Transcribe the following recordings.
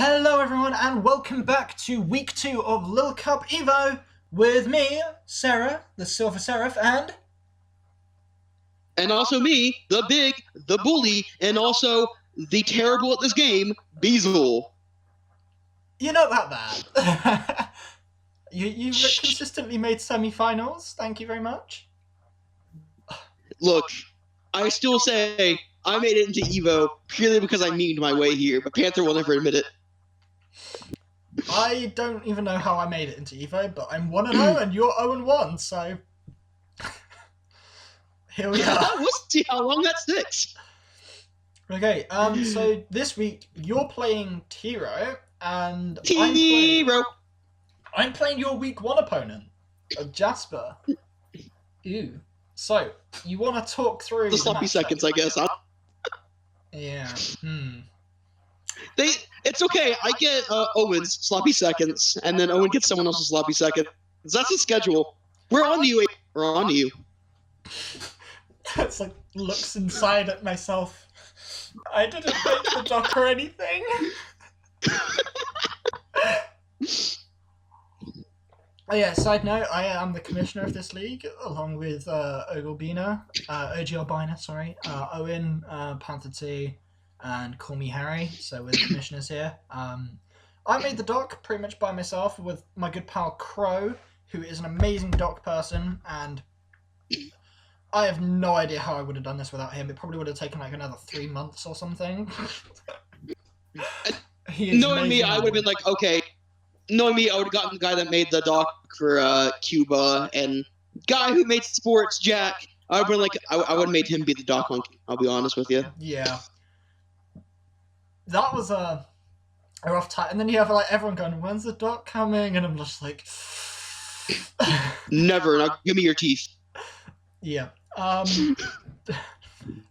Hello everyone and welcome back to week 2 of APA Evo with me, Sarah, the Silver Seraph, and... And also me, the big, the bully, and also the terrible at this game, Beezle. You're not that bad. You've consistently made semi-finals, thank you very much. Look, I still say I made it into Evo purely because I memed my way here, but Panther will never admit it. I don't even know how I made it into Evo, but I'm 1-0 and you're 0-1, so... Here we are. We'll see how long that sticks. Okay, so this week you're playing TRowe, and I'm playing your week 1 opponent, Jasper. Ew. So, you want to talk through the sloppy seconds, I guess. Yeah. It's okay. I get Owen's sloppy seconds, and then Owen gets someone else's sloppy second. That's the schedule. We're on to you. We're on to you. It's like looks inside at myself. I didn't make the doc or anything. Oh yeah, side note, I am the commissioner of this league, along with OG Albina, sorry, Owen, Panther T, and Call Me Harry, so we're the commissioners here. I made the doc pretty much by myself with my good pal TRowe, who is an amazing doc person, and I have no idea how I would have done this without him. It probably would have taken like another 3 months or something. Knowing me, I would have been like, okay. Knowing me, I would have gotten the guy that made the doc for Cuba, and guy who made sports, Jack. I would have been like, I would have made him be the doc monkey. I'll be honest with you. Yeah. That was a rough time. And then you have like everyone going, when's the doc coming? And I'm just like... Never. Now give me your teeth. Yeah. But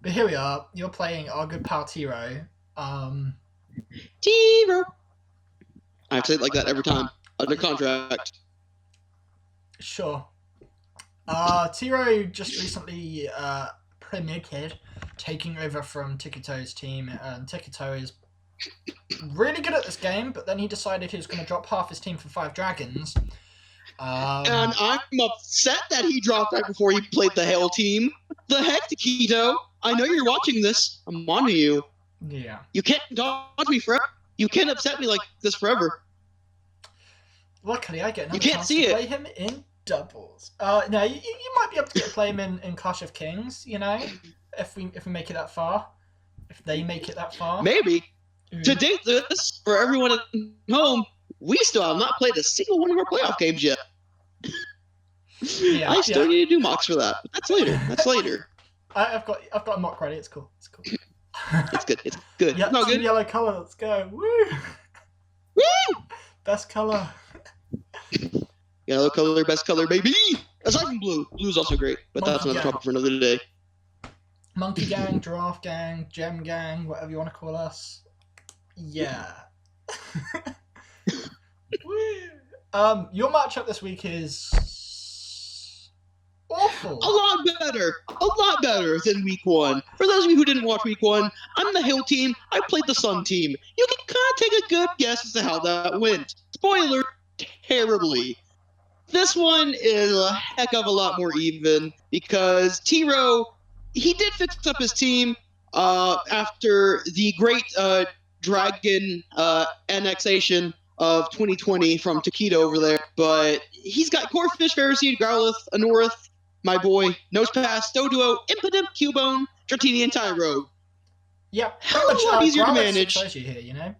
here we are. You're playing our good pal TRowe. TRowe. I have to say it like that every time. Under contract. Sure. TRowe just recently promoted, taking over from TRowe's team, and TRowe is really good at this game, but then he decided he was going to drop half his team for 5 dragons. And I'm upset that he dropped right before he played the Hail team. The heck, Toledo? I know you're watching this. I'm on to you. Yeah. You can't dodge me forever. You can't upset me like this forever. Luckily, I get another chance to play him in doubles. No, you might be able to play him in Clash of Kings, you know, if we make it that far. If they make it that far. Maybe. To date this, for everyone at home, we still have not played a single one of our playoff games yet. Yeah, I still need to do mocks for that. But that's later. That's later. I've got a mock ready. It's cool. It's cool. It's good. It's good. Yeah, no, good. Yellow color. Let's go. Woo! Woo! Best color. Yellow color, best color, baby. Aside from blue. Blue's also great, but that's another topic for another day. Monkey gang, giraffe gang, gem gang, whatever you want to call us. Yeah. Woo! Your matchup this week is awful. A lot better than week 1. For those of you who didn't watch week 1, I'm the Hill team. I played the Sun team. You can kind of take a good guess as to how that went. Spoiler, terribly. This one is a heck of a lot more even because TRowe, he did fix up his team after the great dragon annexation of 2020 from Toledo over there, but he's got Corefish, Pharisee, Growlithe, Anorith, my boy, Nosepass, Doduo, Impidimp, Cubone, Dratini, and TRowe. Yeah, hell of a lot easier to manage. You here, you know?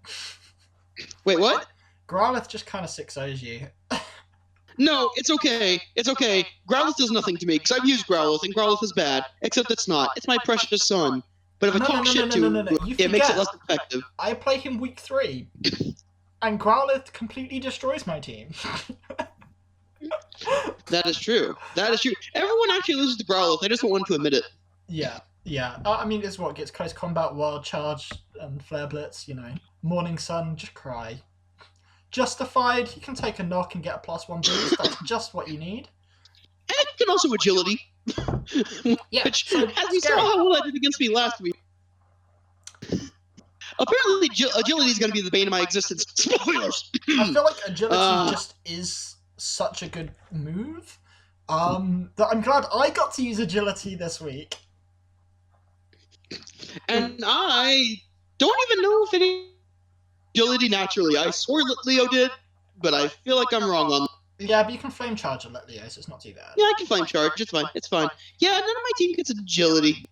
Wait, what? Growlithe just kind of 6-0s you. No, it's okay. It's okay. Growlithe does nothing to me because I've used Growlithe, and Growlithe is bad. Except it's not. It's my precious son. But if I talk shit to him, it makes it less effective. I play him week 3, and Growlithe completely destroys my team. That is true. That is true. Everyone actually loses to Growlithe. They just don't want to admit it. Yeah, yeah. I mean, it's what gets close combat, wild charge, and flare blitz. You know, morning sun, just cry. Justified. You can take a knock and get a +1 boost. That's just what you need. And it can also agility. Yeah. Which, as we saw how well I did against me last week. Apparently, agility is going to be the bane of my existence. Spoilers! I feel like agility just is such a good move that I'm glad I got to use agility this week. And I don't even know if any agility naturally. I swore that Leo did, but I feel like I'm wrong on that. Yeah, but you can flame charge and let Leo, so it's not too bad. Yeah, I can flame charge. It's fine. It's fine. Yeah, none of my team gets agility.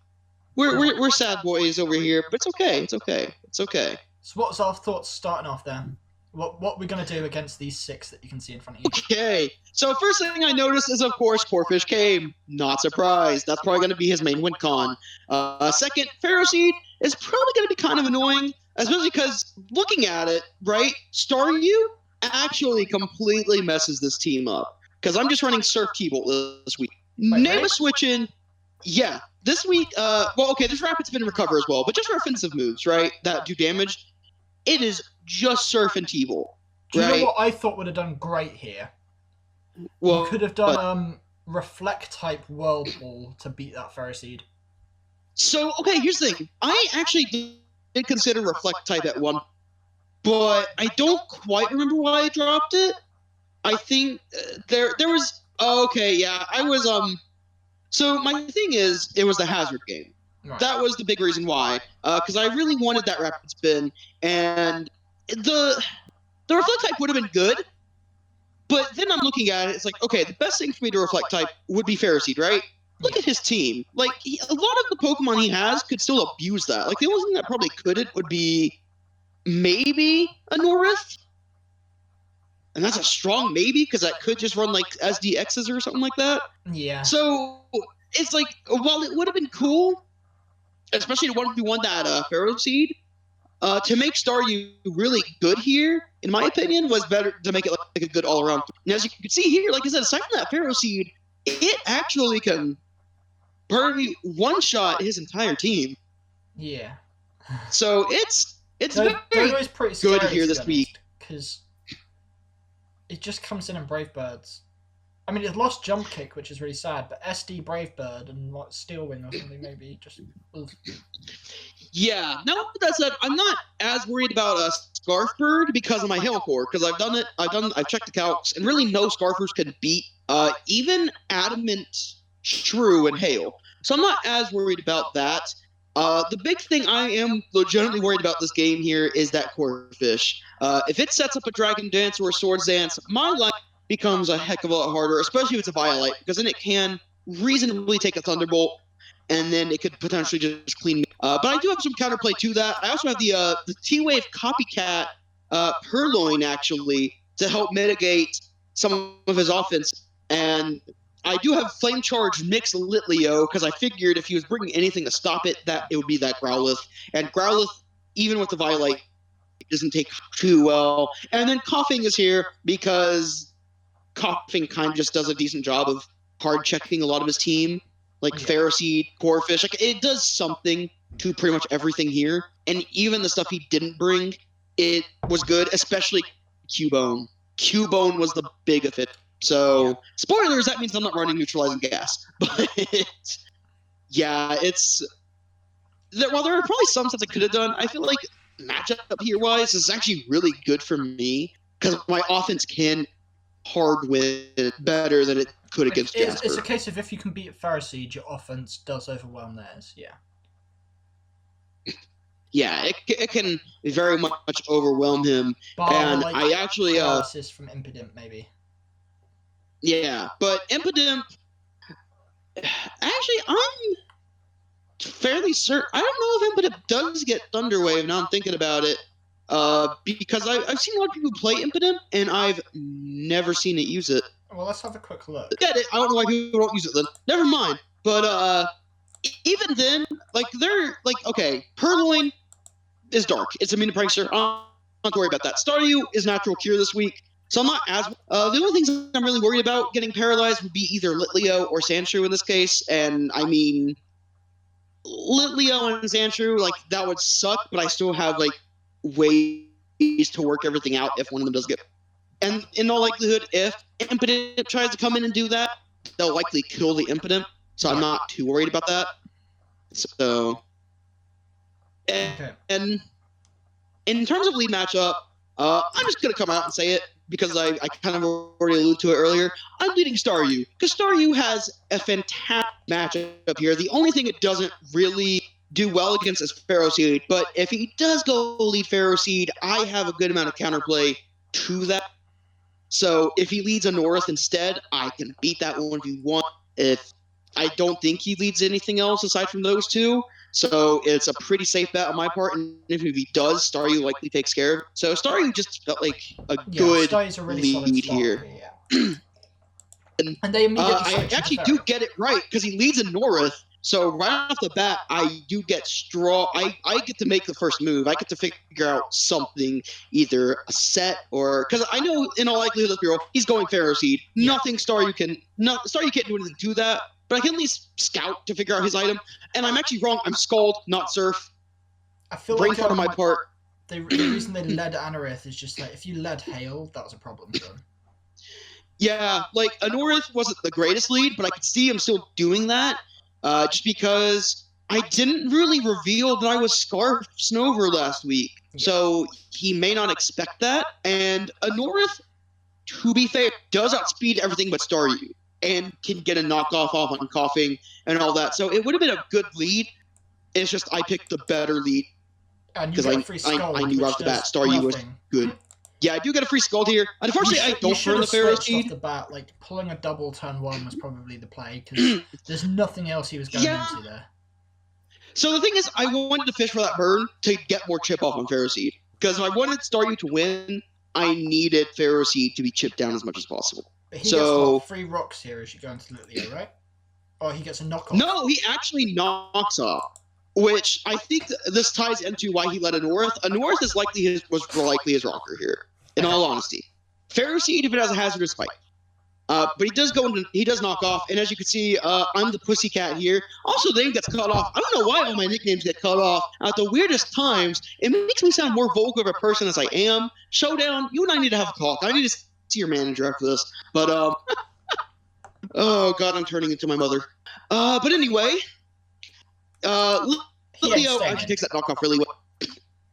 We're sad boys over here, but it's okay. It's okay. It's okay. So what's our thoughts starting off then? What we're going to do against these 6 that you can see in front of you? Okay, so first thing I noticed is, of course, Corfish came. Not surprised. That's probably going to be his main win con. Second, Pharaoh Seed is probably going to be kind of annoying, especially because looking at it, right, Staryu actually completely messes this team up. Because I'm just running Surf T-Bolt this week. Name a switch in. Yeah, this week, well, okay, there's Rapid Spin and Recover as well, but just for offensive moves, right, that do damage, it is just Surf and T-Bolt. Do you know what I thought would have done great here? Well, you could have done Reflect type Whirlpool to beat that Pharaoh Seed. So, okay, here's the thing. I actually did consider Reflect type at one, but I don't quite remember why I dropped it. I think there was, okay, yeah, I was, so my thing is, it was the hazard game. Right. That was the big reason why, because I really wanted that Rapid Spin, and the Reflect type would have been good, but then I'm looking at it, it's like, okay, the best thing for me to Reflect type would be Pharaoh Seed, right? Look at his team. Like, a lot of the Pokemon he has could still abuse that. Like, the only thing that probably couldn't would be maybe a Norith. And that's a strong maybe, because that could just run, like, SDXs or something like that. Yeah. So, it's like, while it would have been cool, especially to 1v1 that Pharaoh Seed, to make Staryu really good here, in my opinion, was better to make it like a good all-around. And as you can see here, like I said, aside from that Pharaoh Seed, it actually can perfectly one-shot his entire team. Yeah. So it's very pretty good here this week. Because it just comes in Brave Birds. I mean, it lost Jump Kick, which is really sad, but SD Brave Bird and what Steel Wing or something maybe just. Yeah. Now with that said, I'm not as worried about Scarf Bird because of my Hail Core, because I've done it. I've checked the calcs, and really no Scarfers can beat even Adamant, Shrew, and Hail. So I'm not as worried about that. The big thing I am legitimately worried about this game here is that Corfish. If it sets up a Dragon Dance or a Swords Dance, my life becomes a heck of a lot harder, especially if it's a Violite, because then it can reasonably take a Thunderbolt, and then it could potentially just clean me. But I do have some counterplay to that. I also have the T-Wave Copycat Purloin, actually, to help mitigate some of his offense. And I do have Flame Charge mixed Litleo, because I figured if he was bringing anything to stop it, that it would be that Growlithe. And Growlithe, even with the Violite, doesn't take too well. And then Coughing is here, because Coughing kind of just does a decent job of hard checking a lot of his team, like Pharaoh Seed, Corfish. Like, it does something to pretty much everything here. And even the stuff he didn't bring, it was good, especially Cubone. Cubone was the big of it. So, spoilers, that means I'm not running Neutralizing Gas. But, yeah, while there are probably some stuff I could have done, I feel like matchup here-wise is actually really good for me, because my offense can hard win better than it could against Jasper. It's a case of if you can beat Pharaoh Seed, your offense does overwhelm theirs, yeah. Yeah, it can very much overwhelm him. And like, I actually... assist from Impidimp, maybe. Yeah, but Impidimp... Actually, I'm fairly certain... I don't know if Impidimp does get Thunder Wave, now I'm thinking about it. Because I've seen a lot of people play Impidimp, and I've never seen it use it. Well, let's have a quick look. I don't know why people don't use it then. Never mind. But even then, like, they're like, okay, Purloin is dark. It's immune to Prankster. I don't have to worry about that. Staryu is Natural Cure this week, so I'm not as... the only things I'm really worried about getting paralyzed would be either Litleo or Sandshrew in this case, and I mean, Litleo and Sandshrew, like, that would suck, but I still have, like, ways to work everything out if one of them does get... And in all likelihood, if Impidimp tries to come in and do that, they'll likely kill the Impidimp, so I'm not too worried about that. So... And in terms of lead matchup, I'm just going to come out and say it because I kind of already alluded to it earlier. I'm leading Staryu because Staryu has a fantastic matchup here. The only thing it doesn't really do well against is Pharaoh Seed, but if he does go lead Pharaoh Seed, I have a good amount of counterplay to that. So if he leads a North instead, I can beat that 1v1. If I don't think he leads anything else aside from those two, so it's a pretty safe bet on my part. And if he does, Staryu likely takes care of it. So Staryu just felt like a good Staryu's a really solid lead start here. Yeah. And they immediately I actually do get it right because he leads in North. So right off the bat, I do get straw. I get to make the first move. I get to figure out something, either a set or because I know in all likelihood, let's be real, he's going Pharaoh Seed. Yeah. Nothing Staryu can't do anything to that. But I can at least scout to figure out his item. And I'm actually wrong. I'm Scald, not Surf. I feel Brain like fart on my part. The reason they led Anorith is just like if you led Hail, that was a problem for them. Yeah, like Anorith wasn't the greatest lead, but I could see him still doing that. Just because I didn't really reveal that I was Scarf Snover last week. So he may not expect that. And Anorith, to be fair, does outspeed everything but Staryu and can get a knockoff off on Coughing and all that. So it would have been a good lead. It's just I picked the better lead because I knew right off the bat Staryu was good. Yeah, I do get a free Scald here. Unfortunately, I don't burn the Pharaoh Seed. Off the bat, like pulling a double turn 1 was probably the play because there's nothing else he was going into there. So the thing is, I wanted to fish for that burn to get more chip off on Pharaoh Seed because if I wanted Staryu to win, I needed Pharaoh Seed to be chipped down as much as possible. But he gets 3 rocks here as you go into Lithia, right? Or he gets a knockoff. No, he actually knocks off. Which I think this ties into why he led a North. A North is was likely his rocker here, in all honesty. Pharaoh Seed, if it has a hazardous fight. But he does he does knock off, and as you can see, I'm the Pussycat here. Also, the name gets cut off. I don't know why all my nicknames get cut off at the weirdest times. It makes me sound more vulgar of a person as I am. Showdown, you and I need to have a talk. I need to see your manager after this. But, oh god, I'm turning into my mother. But anyway, Leo actually takes that knockoff really well.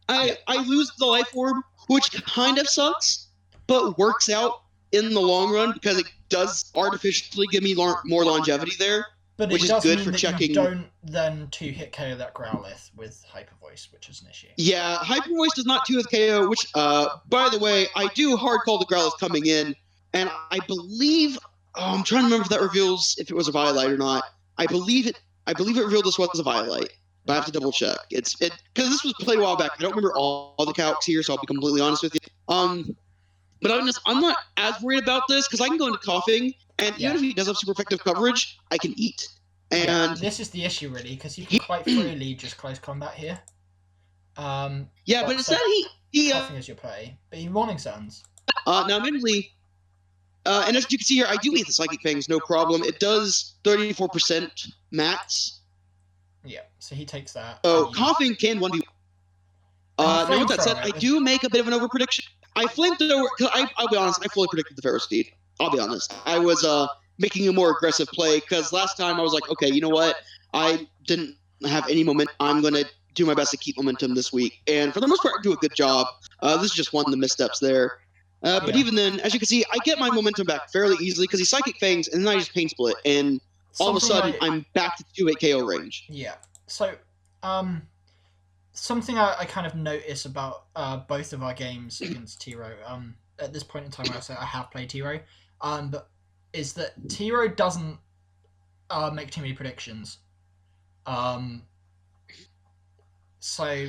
I lose the life orb, which kind of sucks, but works out in the long run because it does artificially give me more longevity there, but which is good for checking. You don't then 2-hit KO that Growlithe with Hyper Voice, which is an issue. Yeah, Hyper Voice does not 2-hit KO, which, by the way, I do hard call the Growlithe coming in, and I believe, I'm trying to remember if that reveals if it was a Violite or not. I believe it revealed this was a Violite. But I have to double check. Because this was played a while back. I don't remember all the calcs here, so I'll be completely honest with you. But I'm not as worried about this because I can go into Coughing, and even if he does have super effective coverage, I can eat. And this is the issue really because you can quite freely just close combat here. But instead he Coughing is your play, but he Morning Suns. Now admittedly, and as you can see here, I do eat the Psychic Fangs, no problem. It does 34% max. Yeah, so he takes that. Oh, Coughing can 1v1. Now with that said, I do make a bit of an overprediction. I flamed it over, because I'll be honest, I fully predicted the Pharaoh Seed. I'll be honest. I was making a more aggressive play, because last time I was like, okay, you know what? I didn't have any momentum. I'm going to do my best to keep momentum this week. And for the most part, I do a good job. This is just one of the missteps there. But even then, as you can see, I get my momentum back fairly easily, because he Psychic Fangs, and then I just Pain Split, and all of a sudden, I'm back to 2-hit KO range. Yeah. So, something I kind of notice about both of our games against TRowe, at this point in time, I say I have played TRowe, but is that TRowe doesn't make too many predictions. So,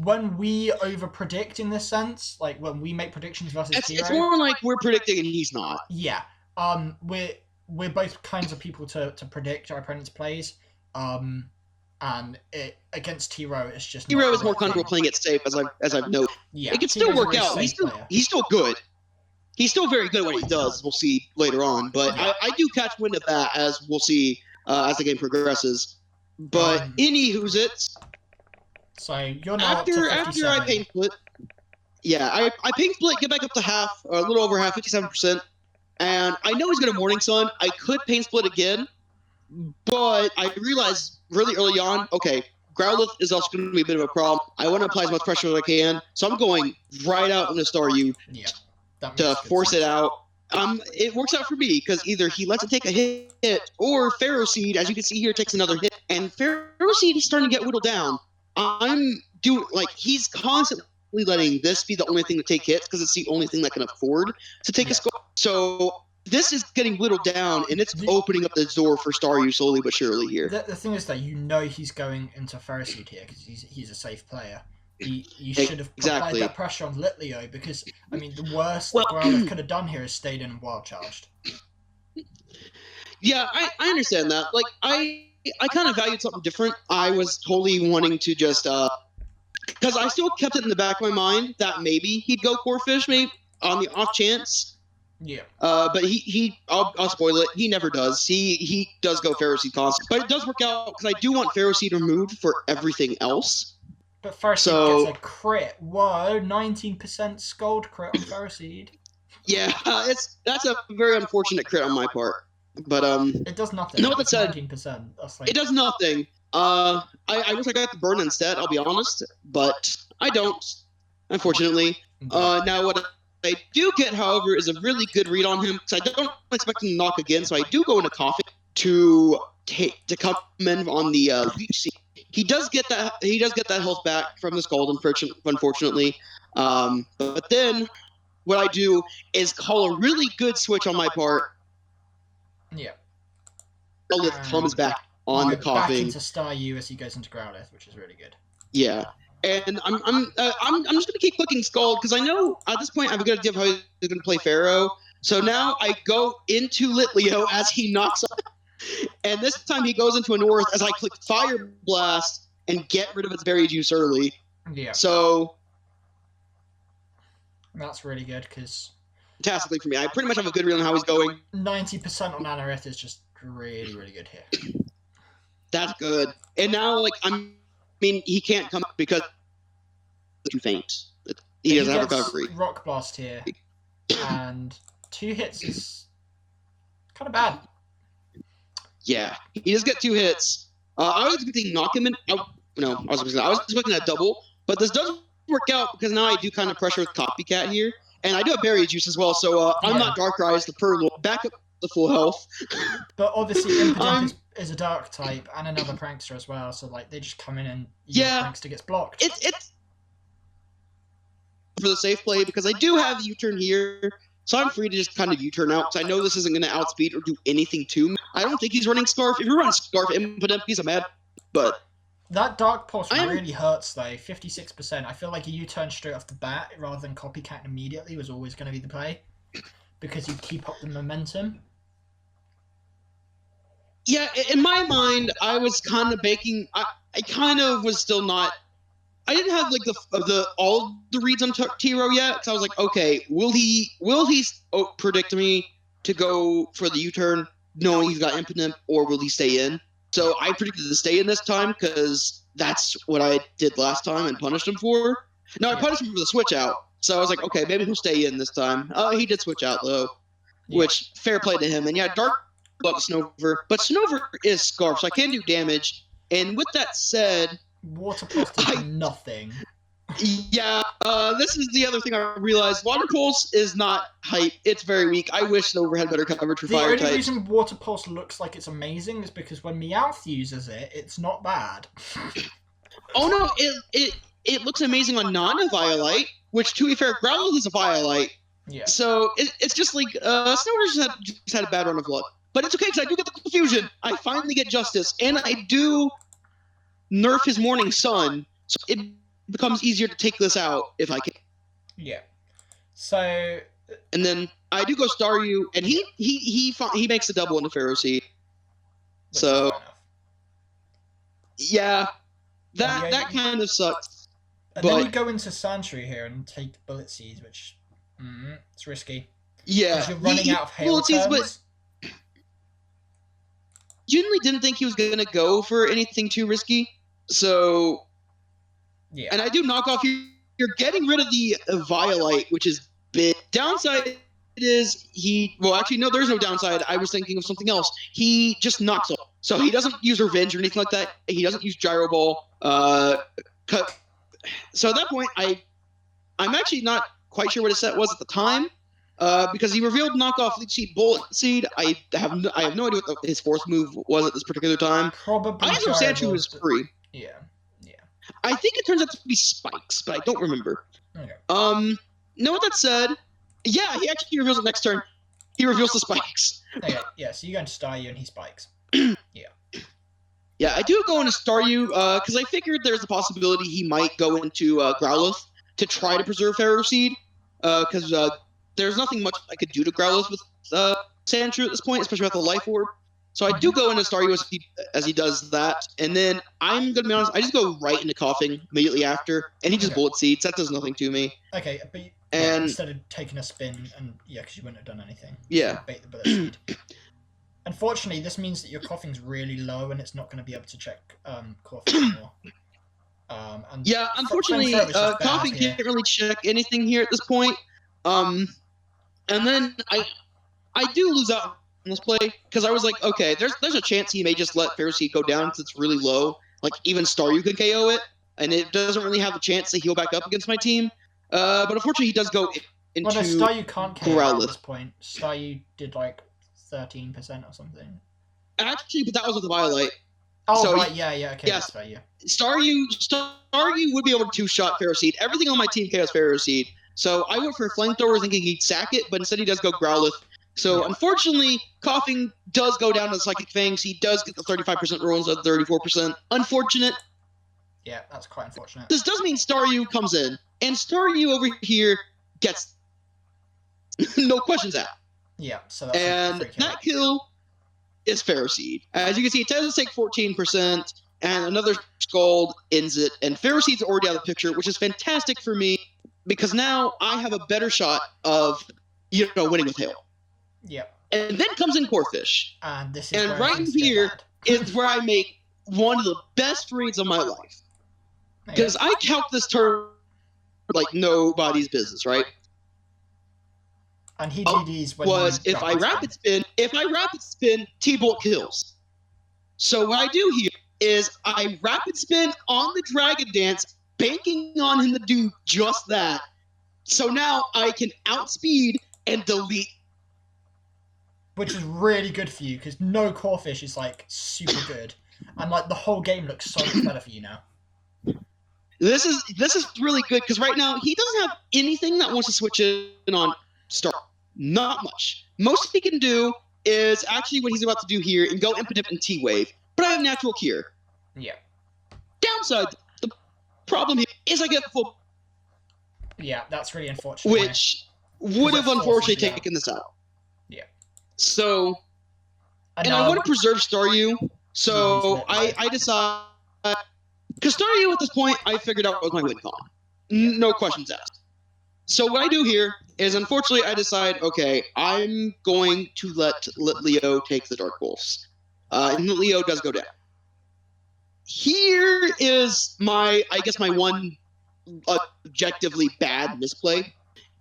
when we over-predict in this sense, like when we make predictions versus TRowe... It's more like we're predicting and he's not. Yeah. We're both kinds of people to predict our opponent's plays, and against TRowe, it's just TRowe is more comfortable playing it safe, as I've noted. Yeah, it can still work out. He's still good. He's still very good at what he does. We'll see later on, but I do catch wind of that as we'll see as the game progresses. But anywho's it. So you're now after I Pain Split. Yeah, I Pain Split, get back up to half, or a little over half, 57%. And I know he's going to Morning Sun. I could Pain Split again, but I realized really early on, okay, Growlithe is also going to be a bit of a problem. I want to apply as much pressure as I can, so I'm going right out into Staryu to force it out. It works out for me because either he lets it take a hit, or Pharaoh Seed, as you can see here, takes another hit, and Pharaoh Seed is starting to get whittled down. He's constantly letting this be the only thing to take hits because it's the only thing that can afford to take a score. So this is getting whittled down, and it's opening up the door for Staryu slowly but surely here. The thing is that he's going into Pharaoh Seed here because he's a safe player. You should have applied that pressure on Litleo because, I mean, the worst that Growlithe could have done here is stayed in and wild charged. Yeah, I understand that. Like, I kind of valued something different. I was totally wanting to just, because I still kept it in the back of my mind that maybe he'd go Corphish, maybe on the off chance. Yeah. But I'll spoil it. He never does. He does go Pharaoh Seed constant. But it does work out because I do want Pharaoh Seed removed for everything else. But Pharaoh Seed gets a crit. Whoa, 19% Scald crit on Pharaoh Seed. Yeah, that's a very unfortunate crit on my part. But it does nothing. No, that said, 19%. That's like... It does nothing. I wish I got the burn instead, I'll be honest, but I don't, unfortunately. Now what I do get, however, is a really good read on him, because I don't expect him to knock again, so I do go into Coughing to come in on the Leech Seed. He does get that health back from the Scald, unfortunately. But then what I do is call a really good switch on my part. Yeah. Growlithe comes back on the Coughing. Back into Staryu as he goes into Growlithe, which is really good. Yeah. And I'm just gonna keep clicking Scald because I know at this point I have a good idea of how he's gonna play Pharaoh. So now I go into Litleo as he knocks off. And this time he goes into a North as I click Fire Blast and get rid of its berry juice early. Yeah. So that's really good because fantastically for me, I pretty much have a good read on how he's going. 90% on Anorith is just really, really good here. That's good. And now, he can't come because he's too faint. He doesn't have recovery. Rock Blast here, and 2 hits is kind of bad. Yeah, he does get 2 hits. I was expecting knock him in. I was expecting a double, but this does work out because now I do kind of pressure with Copycat here, and I do have berry juice as well. So I'm not Darkrai, the Purloin, back up the full health. But obviously, Impidimp is a Dark type and another Prankster as well. So they just come in and Prankster gets blocked. It's for the safe play because I do have U-turn here. So I'm free to just kind of U-turn out because I know this isn't going to outspeed or do anything to me. I don't think he's running Scarf. If you're running Scarf Impidimp, he's a mad. But that Dark Pulse really hurts though. 56%. I feel like a U-turn straight off the bat rather than Copycat immediately was always going to be the play because you keep up the momentum. Yeah, in my mind, I was kind of baking. I kind of was still not. I didn't have all the reads on TRowe yet, because I was like, okay, will he predict me to go for the U-turn, knowing he's got Impidimp, or will he stay in? So I predicted to stay in this time because that's what I did last time and punished him for. No, I punished him for the switch out, so I was like, okay, maybe he'll stay in this time. He did switch out though, which fair play to him. And yeah, Dark about Snover, but Snover is Scarf, so I can do damage. And with that said, Water Pulse does nothing. Yeah, this is the other thing I realized. Water Pulse is not hype. It's very weak. I wish Snover had better coverage for fire types. The only reason Water Pulse looks like it's amazing is because when Meowth uses it, it's not bad. Oh no, it looks amazing on non-Violite, which to be fair, Growlithe is a Violite. Yeah. So it's just like Snover just had a bad run of luck. But it's okay because I do get the confusion. I finally get Justice, and I do nerf his Morning Sun, so it becomes easier to take this out if I can. Yeah. So. And then I do go Staryu, and he makes the double into Pharaoh Seed. So. Yeah, that kind of sucks. And then you go into Sandshrew here and take Bullet Seeds, which it's risky. Yeah. Because you're running out of hail turns. But genuinely didn't think he was going to go for anything too risky. So, yeah. And I do knock off. You're getting rid of the Violite, which is big. Downside is well, actually, no, there's no downside. I was thinking of something else. He just knocks off. So he doesn't use Revenge or anything like that. He doesn't use Gyro Ball. So at that point, I'm actually not quite sure what his set was at the time, because he revealed knockoff Leech Seed Bullet Seed. I have no idea what his fourth move was at this particular time. Probably I assume Sandshrew was free. Yeah. I think it turns out to be Spikes, but I don't remember. Okay. Now with that said, yeah, he actually reveals it next turn. He reveals the Spikes. Okay, yeah, so you go into Staryu and he spikes. Yeah, I do go into Staryu, because I figured there's a possibility he might go into Growlithe to try to preserve Pharaoh Seed, because there's nothing much I could do to Growlithe with Sandshrew at this point, especially without the Life Orb. So I do go into Staryu as he does that, and then I'm going to be honest, I just go right into Coughing immediately after, and he just Bullet Seeds. That does nothing to me. Okay, but instead of taking a spin, and because you wouldn't have done anything. Yeah. Bait the Bullet Seed. Unfortunately, this means that your coughing's really low, and it's not going to be able to check cough anymore. Yeah, unfortunately, Coughing can't really check anything here at this point. And then I do lose out on this play, because I was like, okay, there's a chance he may just let Pharaoh Seed go down because it's really low. Like, even Staryu can KO it, and it doesn't really have the chance to heal back up against my team. But unfortunately, he does go into Staryu can't KO Growlithe. at this point. Staryu did, like, 13% or something. Actually, but that was with the Violet. Oh, so, right, yeah, okay, yes. that's fair, yeah. Staryu would be able to two-shot Pharaoh Seed. Everything on my team KOs Pharaoh Seed. So I went for a Flamethrower thinking he'd sack it, but instead he does go Growlithe. So unfortunately, Coughing does go down to the Psychic Fangs. He does get the 35% roll instead of 34%. Unfortunate. Yeah, that's quite unfortunate. This does mean Staryu comes in, and Staryu over here gets no questions asked. Yeah, so that's and that kill is Pharaoh Seed. As you can see, it does take 14%, and another Scald ends it, and Pharaoh Seed's already out of the picture, which is fantastic for me, because now I have a better shot of, winning with Hail. Yep. And then comes in Corphish. And this is and right here is where I make one of the best reads of my life. Because I count this turn like nobody's business, right? And he DDs when if I rapid spin, T-Bolt kills. So what I do here is I rapid spin on the Dragon Dance, banking on him to do just that. So now I can outspeed and delete. Which is really good for you, because no Corphish is, like, super good. And, like, the whole game looks so much better for you now. This is really good, because right now he doesn't have anything that wants to switch in on Star. Not much. Most he can do is actually what he's about to do here and go Impidimp and T-Wave. But I have Natural Cure. Yeah. Downside, the problem here is I get full... Yeah, that's really unfortunate. Which would have unfortunately taken this out. Yeah. So, and I want to preserve Staryu, so I decide... Because Staryu at this point, I figured out what was my win con. No questions asked. So what I do here is, unfortunately, I decide, okay, I'm going to let Leo take the Dark Wolves. And Leo does go down. Here is my one objectively bad misplay,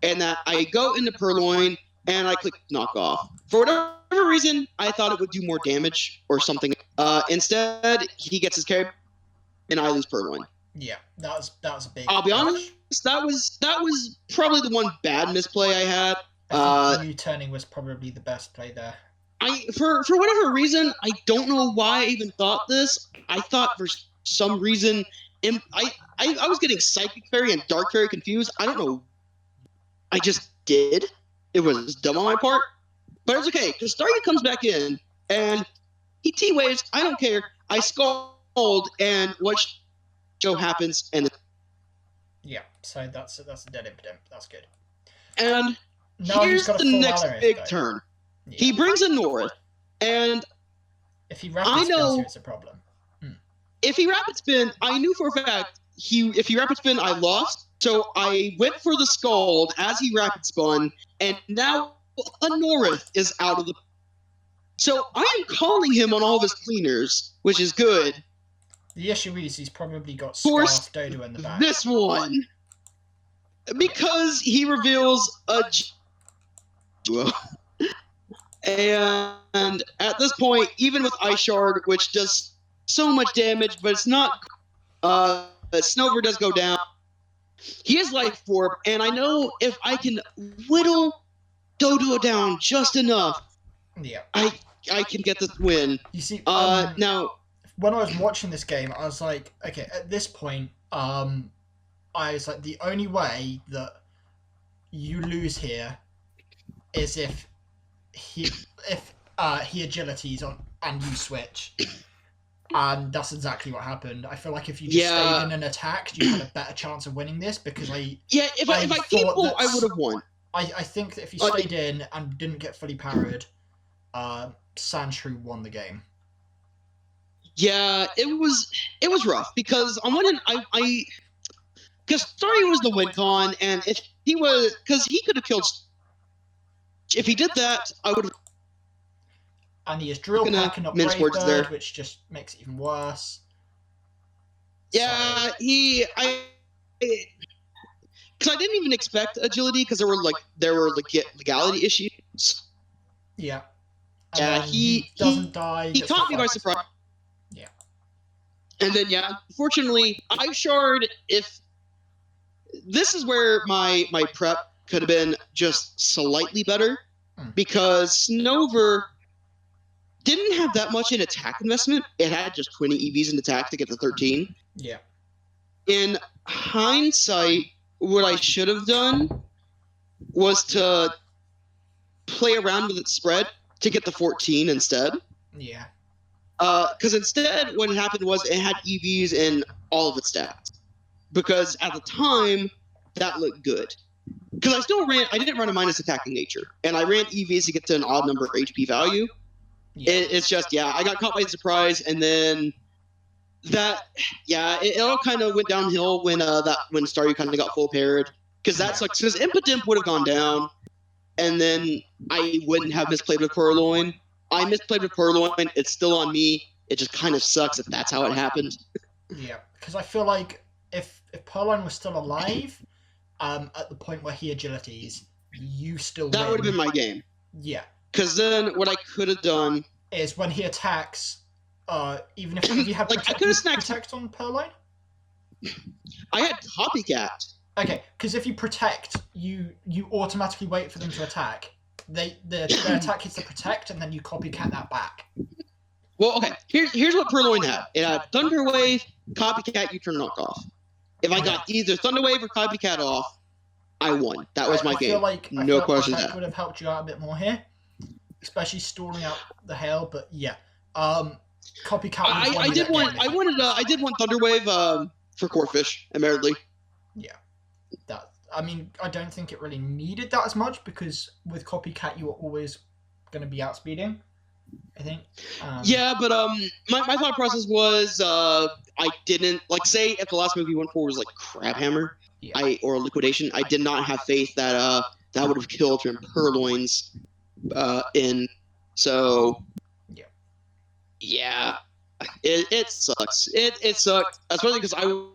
and that I go into Purloin, and I click Knock Off. For whatever reason, I thought it would do more damage or something. Instead, he gets his carry, and I lose Purloin. Yeah, that was a big... I'll be honest, that was probably the one bad misplay I had. I think U-turning was probably the best play there. For whatever reason, I don't know why I even thought this. I thought for some reason, I was getting Psychic Fairy and Dark Fairy confused. I don't know. I just did. It was dumb on my part. But it's okay, because Staryu comes back in, and he T-Waves, I don't care. I Scald, and what show happens, and... Yeah, so that's a dead Impidimp. That's good. And now here's the next big turn. Yeah. He brings a North, and if he rapid spins you, it's a problem. If he rapid spin, I knew for a fact if he rapid spin, I lost. So I went for the Scald as he rapid spun, and now a North is out of the... So I am calling him on all of his cleaners, which is good. The issue is he's probably got Scarf Dodo in the back. This one. Because he reveals a... And at this point, even with Ice Shard, which does so much damage, but it's not, Snover does go down. He has Life Orb, and I know if I can whittle Dodo down just enough, Yeah. I can get this win. You see, now, when I was watching this game, I was like, okay, at this point, I was like, the only way that you lose here is if he agilities on and you switch. And that's exactly what happened. I feel like if you just stayed in and attacked, you had a better chance of winning this because if I came full, I would have won. I think that if you stayed in and didn't get fully parried, Sandshrew won the game. Yeah, it was rough because on one hand, because Starry was the win con, and if he was, because he could have killed. If he did that, I would have. And he is Drill Pack and not Brave Bird, which just makes it even worse. Yeah, because I didn't even expect agility because there were legality issues. Yeah. And he doesn't die. He caught me by surprise. Yeah. And then unfortunately, Ice Shard. If this is where my prep could have been just slightly better, because Snover didn't have that much in attack investment. It had just 20 EVs in attack to get to 13. Yeah. In hindsight, what I should have done was to play around with its spread to get the 14 instead. Yeah. Because instead, what happened was it had EVs in all of its stats. Because at the time, that looked good. Because I didn't run a minus attacking nature. And I ran EVs to get to an odd number HP value. Yeah. It's just, I got caught by surprise, and then it all kind of went downhill when Staryu kind of got full parried, because that sucks. Because Impidimp would have gone down, and then I wouldn't have misplayed with Purloin. I misplayed with Purloin. It's still on me. It just kind of sucks that that's how it happened. Yeah, because I feel like if Purloin was still alive, at the point where he agilities, you still that would have been my game. Yeah. Because then what I could have done is when he attacks, even if you have protect on Purloin? I had Copycat. Okay, because if you protect, you automatically wait for them to attack. Their attack hits the protect, and then you Copycat that back. Well, okay, here's what Purloin had. It had Thunder Wave, Copycat, U-turn knockoff. If I got either Thunder Wave or Copycat off, I won. That was my game. I feel like Protect would have helped you out a bit more here, especially stalling out the hail. But Copycat. I did want Thunder Wave for Corefish, admittedly. Yeah, I don't think it really needed that as much because with Copycat you were always going to be outspeeding. I think. But my thought process was I didn't say if the last move you went for was like Crab Hammer, or Liquidation. I did not have faith that that would have killed from Purloin's in. So it sucks. It sucked, especially because I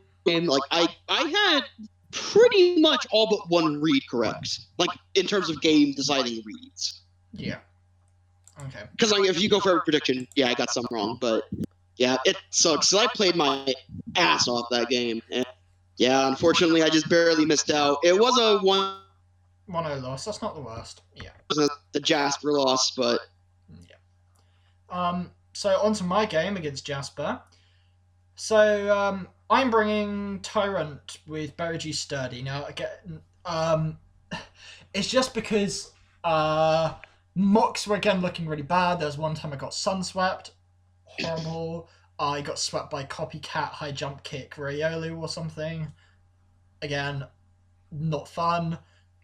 had pretty much all but one read correct, in terms of game deciding reads. Yeah. Okay. Because if you go for every prediction, I got some wrong, but it sucks. So I played my ass off that game, and unfortunately, I just barely missed out. It was a 1-0 loss. That's not the worst. Yeah. It wasn't the Jasper loss, but So on to my game against Jasper. So I'm bringing Tyrant with Berry G Sturdy. Now again, it's just because mocks were again looking really bad. There was one time I got sun swept, horrible. I got swept by Copycat, high jump kick, Riolu or something. Again, not fun.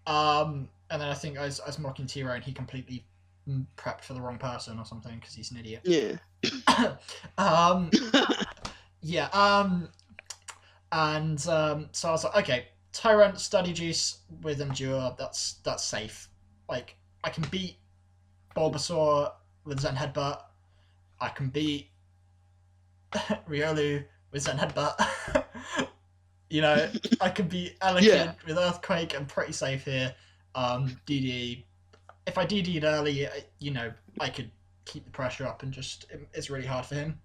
And then I think I was mocking TRowe and he completely prepped for the wrong person or something because he's an idiot. Yeah. And so I was like, okay, Tyrant, Study Juice with Endure, that's safe. I can beat Bulbasaur with Zen Headbutt. I can beat Riolu with Zen Headbutt. I can beat Elegant with Earthquake. I'm pretty safe here. DD, if I DD'd early, I could keep the pressure up and it's really hard for him.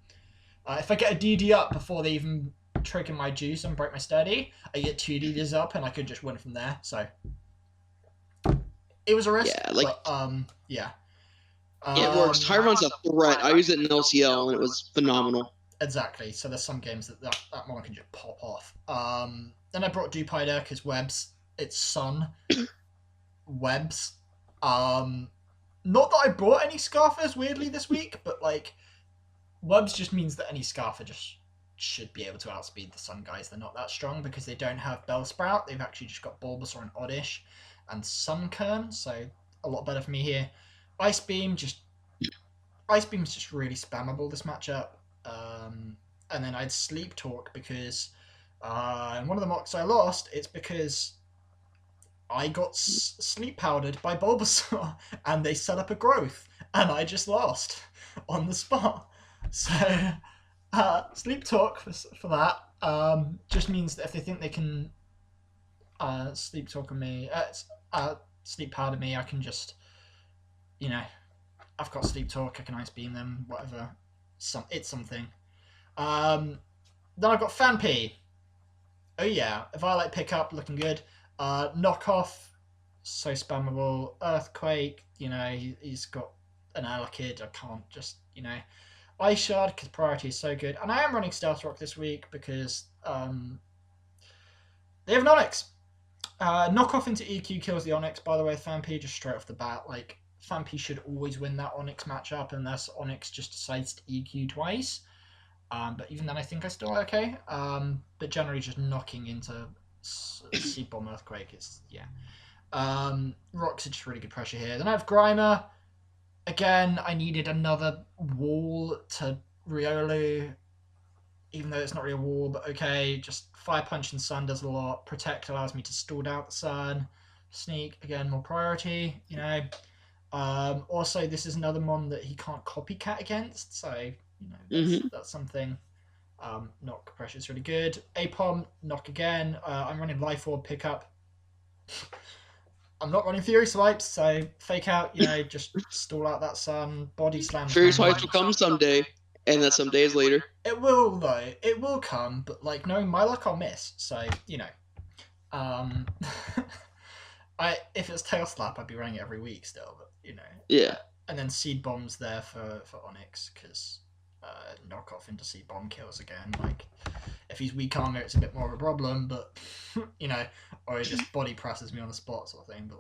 If I get a DD up before they even trigger my juice and break my steady, I get 2 DDs up and I could just win from there. So it was a risk. Yeah, but, yeah. It works. Tyron's a threat. I used it in LCL and it was phenomenal. Exactly. So there's some games that one can just pop off. Then I brought Dupider because Webs. It's Sun. Webs. Not that I brought any Scarfers weirdly this week, but like Webs just means that any Scarfer just should be able to outspeed the Sun guys. They're not that strong because they don't have Bellsprout. They've actually just got Bulbasaur and Oddish and Sunkern, so a lot better for me here. Ice Beam's just really spammable this matchup. And then I'd Sleep Talk because in one of the mocks I lost, it's because I got sleep powdered by Bulbasaur and they set up a growth and I just lost on the spot. So Sleep Talk for that just means that if they think they can sleep talk on me, sleep powder me, I can just, I've got Sleep Talk, I can Ice Beam them, whatever. It's something. Then I've got Fanpy. Oh yeah, Violet pickup looking good. Knockoff, so spammable. Earthquake, he's got an Alakid. I can't just, Ice Shard, because priority is so good. And I am running Stealth Rock this week because they have an Onyx. Knockoff into EQ kills the Onyx, by the way, Fanpy, just straight off the bat. Like, Fanpy should always win that Onyx matchup unless Onyx just decides to EQ twice. But even then, I think I still okay. But generally, just knocking into Seed Bomb Earthquake is, yeah. Rocks are just really good pressure here. Then I have Grimer. Again, I needed another wall to Riolu, even though it's not really a wall, but okay. Just Fire Punch and Sun does a lot. Protect allows me to stall out the Sun. Sneak, again, more priority, Also, this is another mon that he can't copycat against, so that's something. Knock pressure is really good. Apom, knock again. I'm running Life Orb pickup. I'm not running Fury Swipes, so fake out, just stall out that Sun. Body Slam. Fury Swipes will come someday, and that's some days later. It will, though. It will come, but knowing my luck, I'll miss. So, if it's Tail Slap, I'd be running it every week still, but Yeah. And then Seed Bomb's there for Onyx because knock off into Seed Bomb kills again. Like, if he's weak armor, it's a bit more of a problem, but or he just body presses me on the spot sort of thing. But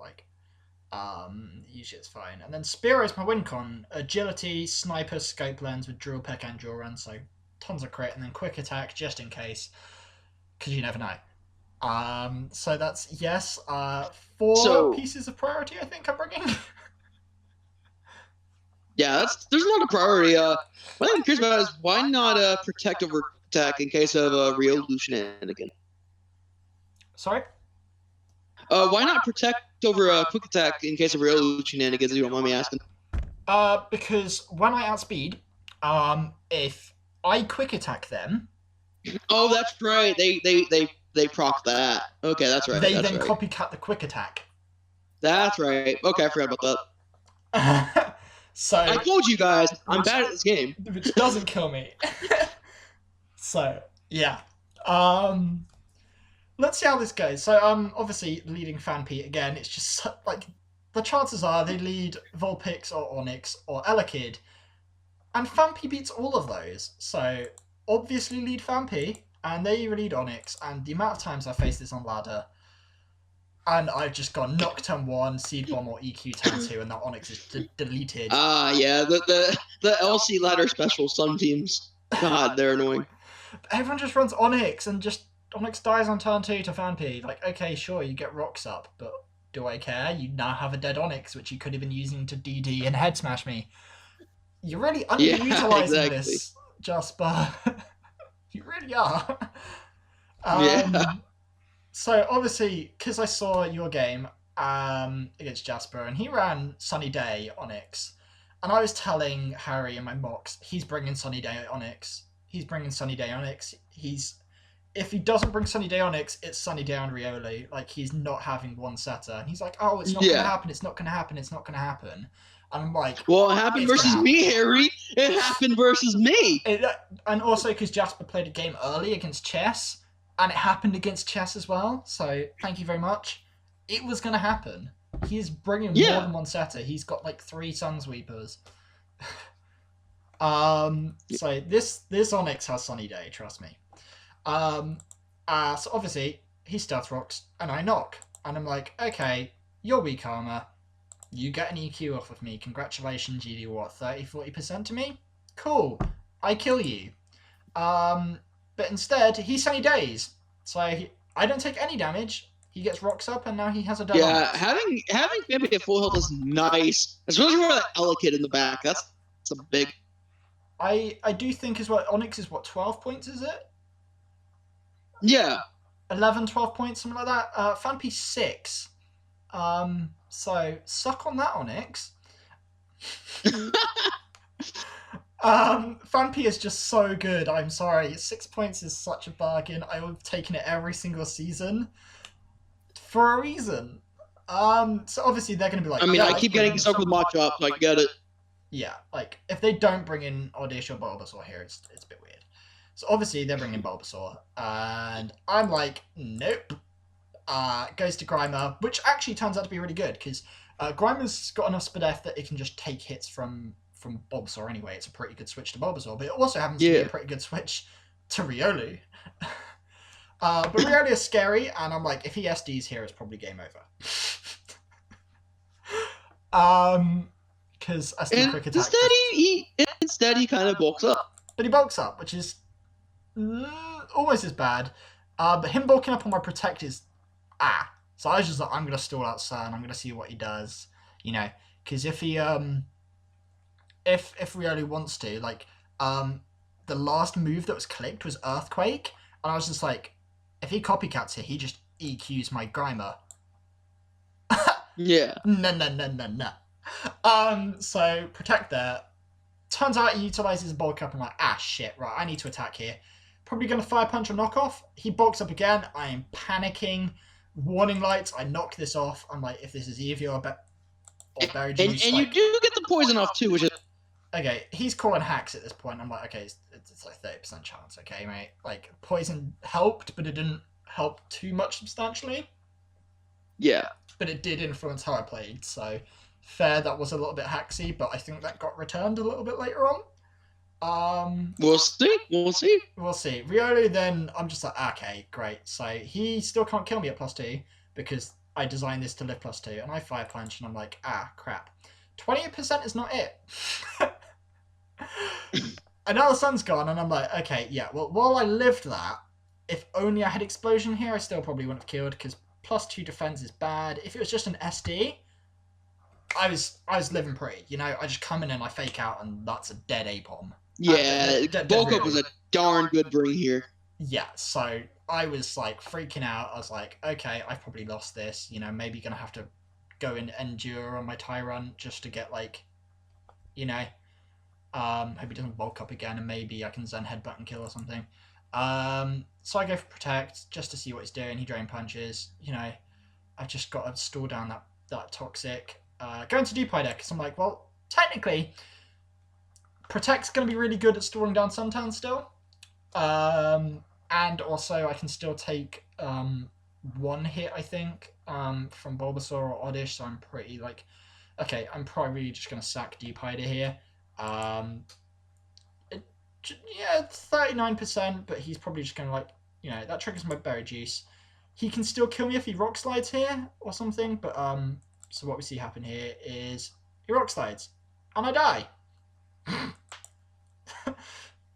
usually it's fine. And then Spearo's my win con: agility, sniper, scope lens with drill peck and drill run, so tons of crit, and then quick attack just in case, because you never know. So that's yes. 4 pieces of priority I think I'm bringing. Yeah, there's a lot of priority. What I'm curious about is why not protect over attack in case of a Riolu shenanigan? Sorry? Why not protect over a quick attack in case of Riolu shenanigans, if you don't mind me asking? Because when I outspeed, if I quick attack them... Oh, that's right. They proc that. Okay, that's right. They then copycat the quick attack. That's right. Okay, I forgot about that. So I told you guys, I'm bad at this game. Which doesn't kill me. So, yeah. Let's see how this goes. So, obviously, leading Fanpy again, it's just, the chances are they lead Vulpix or Onyx or Elekid. And Fanpy beats all of those. So, obviously lead Fanpy, and they lead Onyx, and the amount of times I faced this on ladder, and I've just gone Nocturne 1, Seed Bomb, or EQ Turn 2, and that Onyx is deleted. Yeah, the LC ladder special, some teams. God, they're annoying. Everyone just runs Onyx, and just Onyx dies on turn 2 to Fanpy. Okay, sure, you get rocks up, but do I care? You now have a dead Onyx, which you could have been using to DD and head smash me. You're really underutilizing this, Jasper. You really are. Yeah. So, obviously, because I saw your game against Jasper, and he ran Sunny Day Onyx, and I was telling Harry in my mocks, he's bringing Sunny Day Onyx. He's bringing Sunny Day Onyx. if he doesn't bring Sunny Day Onyx, it's Sunny Day on Riolu. Like, he's not having one setter. And he's like, oh, it's not going to happen, it's not going to happen, it's not going to happen. And I'm like... Well, it happened versus me, Harry. It happened versus me. And also because Jasper played a game early against Chess, and it happened against Chess as well. So, thank you very much. It was going to happen. He's bringing more than one setter. He's got, like, 3 Sunsweepers. So this Onyx has Sunny Day, trust me. So obviously he Stealth Rocks and I knock, and I'm like, okay, you're weak armor, you get an EQ off of me, congratulations, you do what, 30-40% to me? Cool, I kill you. But instead he Sunny Days, so I don't take any damage. He gets rocks up, and now he has a dead Onyx. having Family at full health is nice, especially with that Elekid in the back. That's a big. I do think as well, Onyx is what, 12 points, is it? Yeah. 11, 12 points, something like that. Fanpy 6. So, suck on that, Onyx. Fanpy is just so good, I'm sorry. 6 points is such a bargain. I would have taken it every single season. For a reason. So obviously they're going to be like... I mean, I keep getting stuck with Machop, so I get it. Yeah, like, if they don't bring in Oddish or Bulbasaur here, it's a bit weird. So obviously they're bringing Bulbasaur, and I'm like, nope. Goes to Grimer, which actually turns out to be really good, because Grimer's got enough Spadef that it can just take hits from Bulbasaur anyway. It's a pretty good switch to Bulbasaur, but it also happens to be a pretty good switch to Riolu. But Riolu is scary, and I'm like, if he SDs here, it's probably game over. Because SD quick attack. Instead he kind of bulks up. But he bulks up, which is almost as bad. But him bulking up on my Protect is So I was just like, I'm gonna stall out Sun. I'm gonna see what he does, you know. Because if he if Riolu wants to, like, the last move that was clicked was Earthquake, and I was just like, if he copycats it, he just EQs my Grimer. Yeah. No. So Protect there. Turns out he utilizes bulk up. I'm like, shit, right, I need to attack here. Probably gonna Fire Punch or knock off. He bulks up again. I am panicking. Warning lights. I knock this off. I'm like, if this is Eevee or Berry Juice. And you do get the poison off too, which is... Okay, he's calling hacks at this point. I'm like, okay, it's like 30% chance, okay, mate? Like, poison helped, but it didn't help too much substantially. Yeah. But it did influence how I played, so fair, that was a little bit hacksy, but I think that got returned a little bit later on. We'll see. We'll see. Riolu, then, I'm just like, okay, great. So he still can't kill me at +2, because I designed this to live +2, and I Fire Punch, and I'm like, crap. 28% is not it. And now the Sun's gone, and I'm like, okay, yeah, well, while I lived that, if only I had Explosion here, I still probably wouldn't have killed, because +2 defense is bad. If it was just an SD, I was living pretty, you know. I just come in and I fake out, and that's a dead A-bomb. Yeah, bulk up was a darn good bring here. Yeah, so I was like freaking out. I was like, okay, I've probably lost this, you know, maybe gonna have to go and endure on my Tyrant just to get, like, you know, hope he doesn't bulk up again, and maybe I can Zen Headbutt and kill or something. So I go for Protect just to see what he's doing. He Drain Punches, you know. I've just got to stall down that Toxic. Going to Deep Eye deck, because I'm like, well, technically, Protect's going to be really good at stalling down Suntan still. And also I can still take one hit, I think, from Bulbasaur or Oddish, so I'm pretty, like, okay, I'm probably just going to sack Deep Hider here. Yeah, 39%, but he's probably just going to, like, you know, that triggers my Berry Juice. He can still kill me if he Rock Slides here or something, but, so what we see happen here is he Rock Slides, and I die.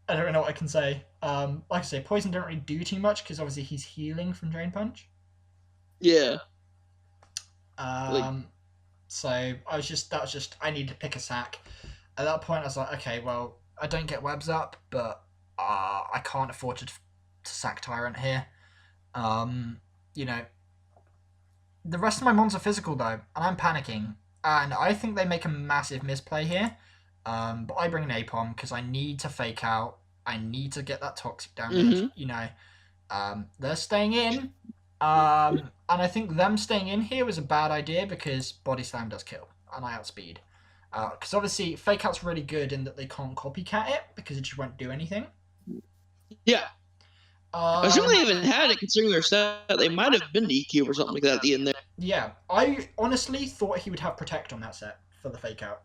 I don't know what I can say. Like I say, Poison don't really do too much, because obviously he's healing from Drain Punch. Yeah. So that was just, I need to pick a sack. At that point, I was like, okay, well, I don't get webs up, but I can't afford to sack Tyrant here. You know, the rest of my mons are physical, though, and I'm panicking. And I think they make a massive misplay here. But I bring an APOM because I need to fake out. I need to get that toxic damage, you know. They're staying in. And I think them staying in here was a bad idea because Body Slam does kill, and I outspeed. Because obviously, Fake Out's really good in that they can't copycat it because it just won't do anything. Yeah. Assuming they even had it, considering their set, they might have been EQ or something like that at the end there. Yeah, I honestly thought he would have Protect on that set for the Fake Out.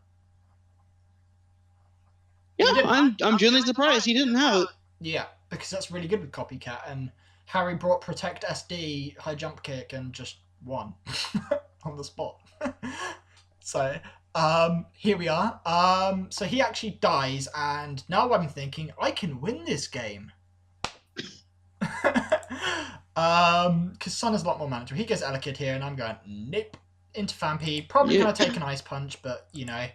Yeah, I'm genuinely surprised he didn't have it. Yeah, because that's really good with Copycat, and Harry brought Protect SD, high jump kick, and just won on the spot. So, here we are. So he actually dies, and now I'm thinking, I can win this game. Because Sun is a lot more manageable. He gets Elekid here, and I'm going, nope. Into Fampi. Probably going to take an Ice Punch, but, you know,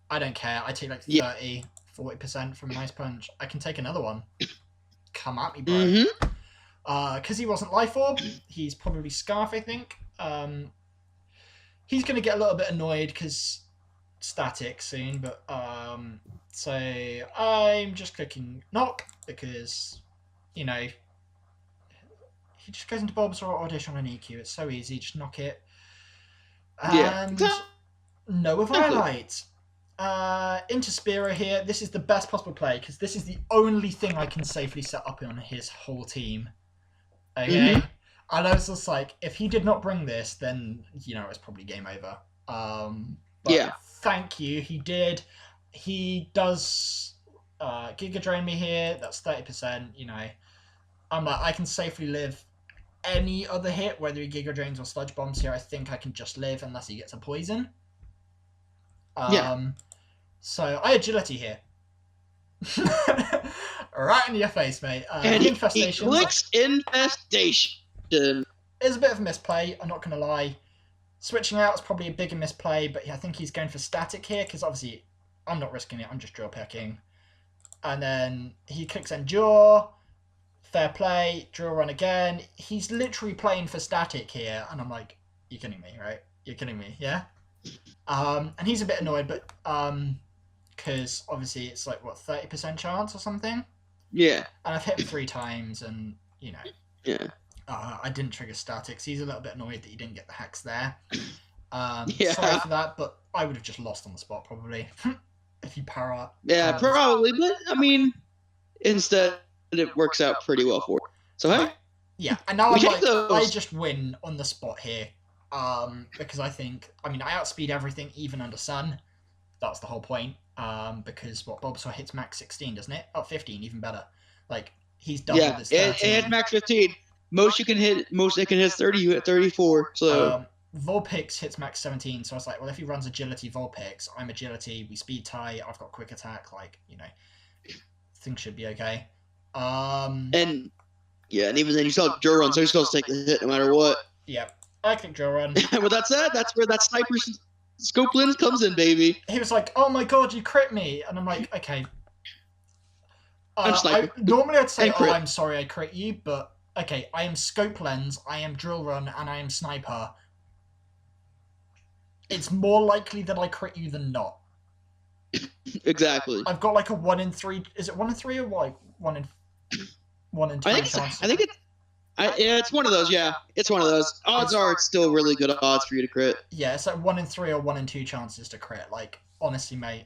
I don't care. I take like 30, 40% from an Ice Punch. I can take another one. Come at me, bro. Because he wasn't Life Orb, he's probably Scarf, I think. He's going to get a little bit annoyed because static soon, but so I'm just clicking Knock because, you know, he just goes into Bulbasaur or Audition on an EQ. It's so easy, just knock it. And no Violet. Into Spearow here. This is the best possible play because this is the only thing I can safely set up on his whole team. Okay? And I was just like, if he did not bring this, then, you know, it's probably game over. But thank you. He did. He does Giga Drain me here. That's 30%, you know. I'm like, I can safely live any other hit, whether he Giga Drains or Sludge Bombs here. I think I can just live unless he gets a poison. So I Agility here. Right in your face, mate. And Infestation. He clicks Infestation. It's a bit of a misplay, I'm not going to lie. Switching out is probably a bigger misplay, but I think he's going for Static here, because obviously I'm not risking it, I'm just drill picking. And then he clicks Endure. Fair play, drill run again. He's literally playing for Static here, and I'm like, you're kidding me, right? You're kidding me, yeah? And he's a bit annoyed, but because obviously it's like, what, 30% chance or something? Yeah. And I've hit him 3 times, and, you know. Yeah. I didn't trigger statics. He's a little bit annoyed that he didn't get the hex there. Sorry for that, but I would have just lost on the spot, probably. If you power up. Yeah, probably, but, I mean, instead, it works out pretty well for it. So, hey. Yeah, and now I'm like, I just win on the spot here. Because I think, I mean, I outspeed everything, even under Sun. That's the whole point. Because what Bulbasaur hits max 16, doesn't it? Oh, 15, even better. Like, he's doubled this 13. Yeah, it hit max 15. Most it can hit 30, you hit 34. So Vulpix hits max 17, so I was like, well, if he runs Agility Vulpix, I'm Agility, we speed tie, I've got Quick Attack, like, you know, things should be okay. And even then you still have Drill Run, so you're supposed to take the hit no matter what. Yeah, I click Drill Run. And with that said, that's where that Sniper Scope Lens comes in, baby. He was like, oh my god, you crit me, and I'm like, okay. Normally I'd say, oh, I'm sorry I crit you, but okay, I am Scope Lens, I am Drill Run, and I am Sniper. It's more likely that I crit you than not. Exactly. I've got like a 1 in 3. Is it 1 in 3 or like 1 in 2 chance? I think it's one of those. Yeah, it's one of those. Odds are it's still really good odds for you to crit. Yeah, it's like 1 in 3 or 1 in 2 chances to crit. Like, honestly, mate,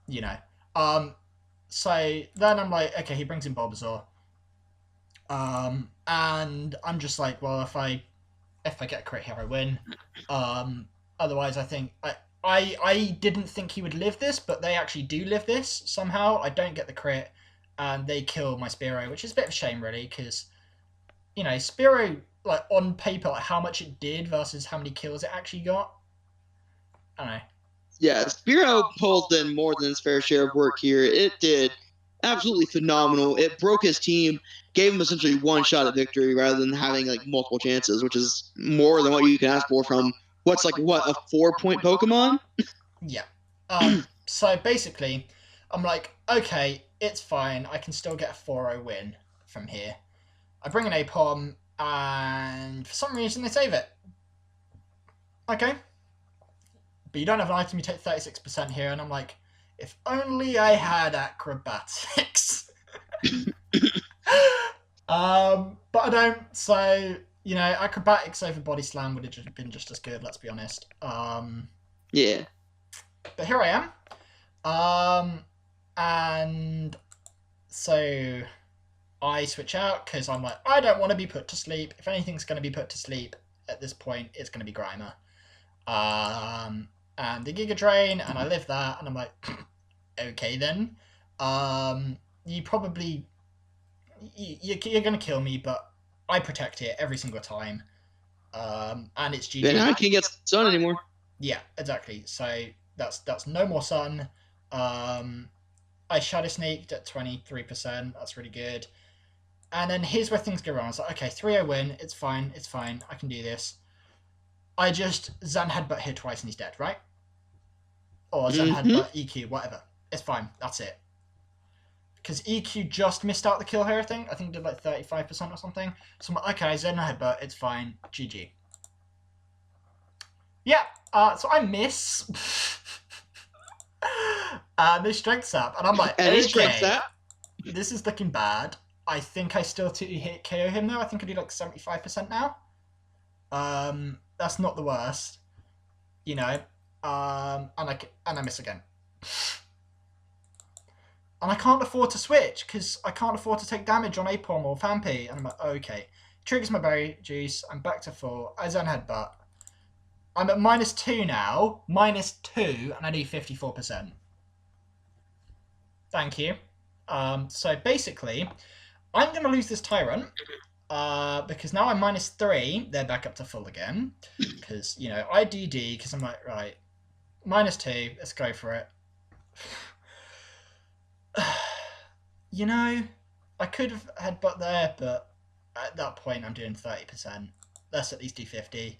you know. So then I'm like, okay, he brings in Bulbasaur. And I'm just like, well, if I get a crit here, I win. Otherwise, I think I didn't think he would live this, but they actually do live this somehow. I don't get the crit, and they kill my Spearow, which is a bit of a shame, really, because, you know, Spearow, like, on paper, like, how much it did versus how many kills it actually got. I don't know. Yeah, Spearow pulled in more than his fair share of work here. It did absolutely phenomenal. It broke his team, gave him essentially one shot at victory rather than having, like, multiple chances, which is more than what you can ask for from a 4-point Pokemon? Yeah. So basically, I'm like, okay, it's fine. I can still get a 4-0 win from here. I bring an Apom, and for some reason they save it. Okay. But you don't have an item, you take 36% here, and I'm like, if only I had Acrobatics. But I don't. So acrobatics over body slam would have been just as good. Let's be honest. Yeah. But here I am. And so I switch out because I'm like, I don't want to be put to sleep. If anything's going to be put to sleep at this point, it's going to be Grimer. And the Giga Drain, and I live that, and I'm like, okay then. You're going to kill me, but I protect it every single time. And it's GG. Then I can't get sun anymore. Yeah, exactly. So that's no more sun. I Shadow Sneaked at 23%. That's really good. And then here's where things go wrong. It's like, okay, 3-0 win. It's fine. I can do this. I just Zen Headbutt here twice and he's dead, right? Or Zen Headbutt, EQ, whatever. It's fine. That's it. Because EQ just missed out the kill here, I think. I think it did like 35% or something. So I'm like, okay, Zen Headbutt, it's fine. GG. Yeah, so I miss. This strengths up, and I'm like, and okay, this is looking bad. I think I still hit KO him though. I think I do like 75% now. That's not the worst, and I miss again. And I can't afford to switch because I can't afford to take damage on Apom or Fampi. And I'm like, okay, triggers my berry juice. I'm back to full. I Zen Headbutt. I'm at -2 now. -2, and I need 54%. Thank you. So basically, I'm going to lose this Tyrant. Because now I'm -3. They're back up to full again. Because, I DD, because I'm like, right, -2. Let's go for it. I could have Headbutt there, but at that point I'm doing 30%. Let's at least do 50.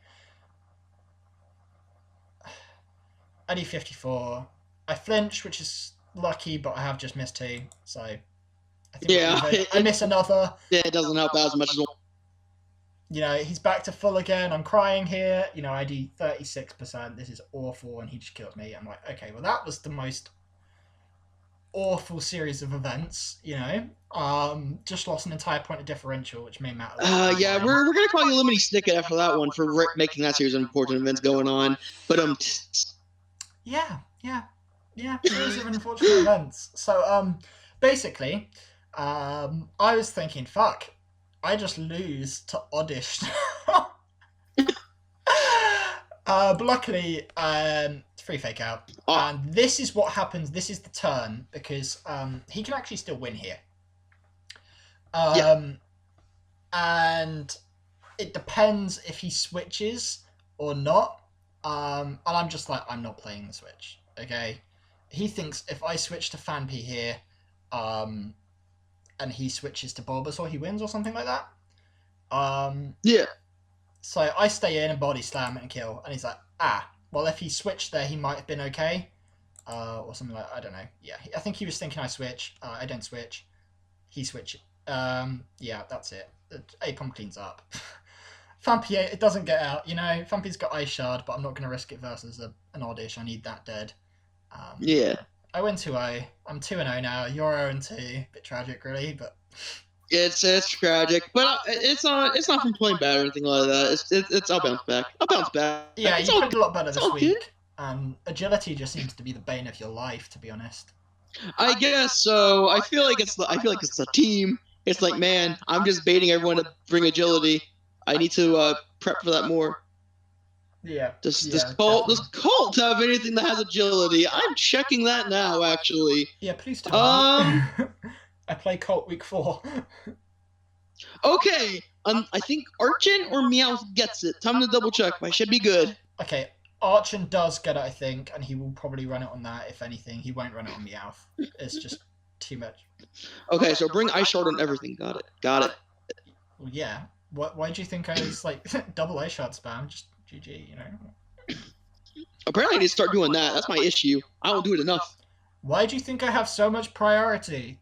I do 54. I flinch, which is lucky, but I have just missed 2, so I think I miss another. Yeah, it doesn't help out as much as he's back to full again. I'm crying here. I do 36%. This is awful, and he just killed me. I'm like, okay, well that was the most awful series of events. Just lost an entire point of differential, which may matter. Yeah, we're gonna call you Lemony Snicket after that one for making that series of important events going on. But yeah, series of unfortunate events. So basically, I was thinking, fuck, I just lose to Oddish. But luckily, free fake out. And this is what happens. This is the turn, because he can actually still win here. And it depends if he switches or not. And I'm just like, I'm not playing the switch. Okay. He thinks if I switch to Fanpy here, and he switches to Bulbasaur, he wins or something like that. Yeah. So I stay in and body slam and kill, and he's like, well, if he switched there, he might have been okay, or something like, I don't know. Yeah, I think he was thinking I switch. I don't switch. He switches. Yeah, that's it. Apom cleans up. Fampi, it doesn't get out. Fampi's got Ice Shard, but I'm not going to risk it versus an Oddish. I need that dead. Yeah. I win 2-0. I'm 2-0 now. You're 0-2. Bit tragic, really, but. It's tragic, but it's not from playing bad or anything like that. It's I'll bounce back. Yeah, you played a lot better this week. Agility just seems to be the bane of your life, to be honest. I guess so. I feel like it's a team. It's like, man, I'm just baiting everyone to bring agility. I need to prep for that more. Yeah. Does cult have anything that has agility? I'm checking that now, actually. Yeah, please tell me. I play Cult week 4. Okay. I think Archon or Meowth gets it. Time to double check. I should be good. Okay, Archon does get it, I think, and he will probably run it on that, if anything. He won't run it on Meowth. It's just too much. Okay, so bring Ice Shard on everything. Got it. Well, yeah. Why do you think I was like double Ice Shard spam? Just GG, Apparently I need to start doing that. That's my issue. I don't do it enough. Why do you think I have so much priority?